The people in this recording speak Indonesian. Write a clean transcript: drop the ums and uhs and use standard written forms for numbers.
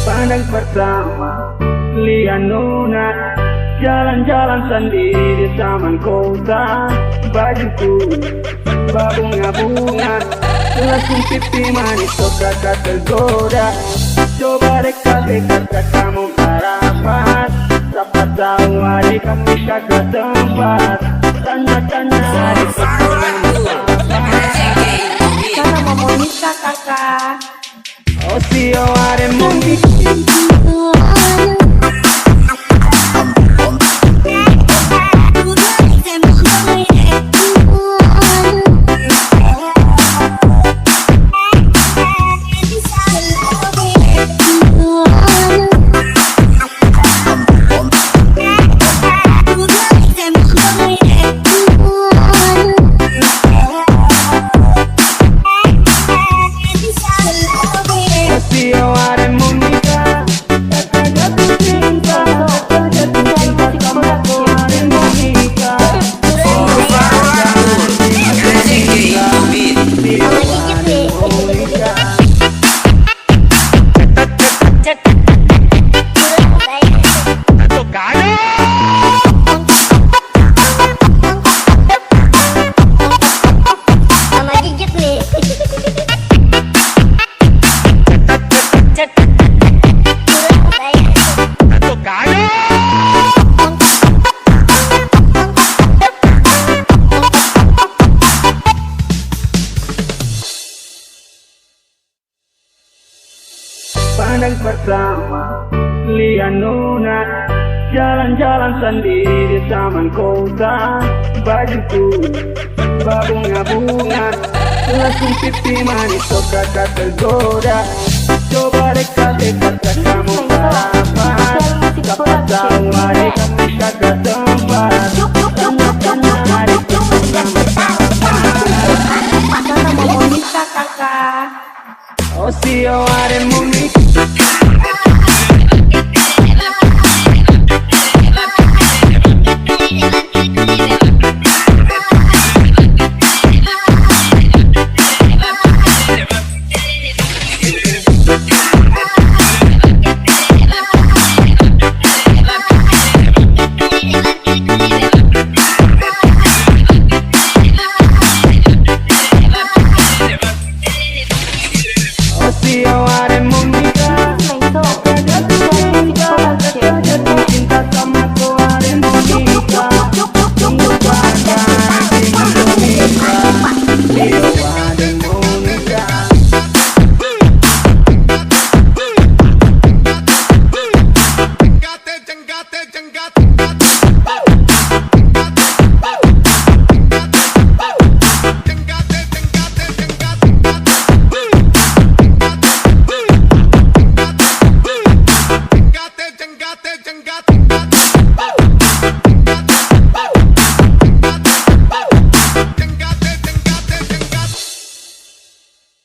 Pandang pertama, lihat nona jalan-jalan sendiri taman kota. Bajuku berbunga-bunga, langsung pipi manis kok kakak tergoda. Coba dekat-dekat kamu harapan, siapa tahu hari kami kakak tempat. Tanya-tanya hari ketemu apa. Karena mau nikah kakak. Oh sio are mungkin pandang pertama, lihat nona jalan-jalan sendiri taman kota. Bajuku berbunga-bunga, langsung pipi manis kok kakak tergoda. Coba dekat-dekat kamu harapan, siapa tahu hari kami kakak tempat. Tanya-tanya hari ketemu apa. Karena mau nikah kakak. Oh sio are mungkin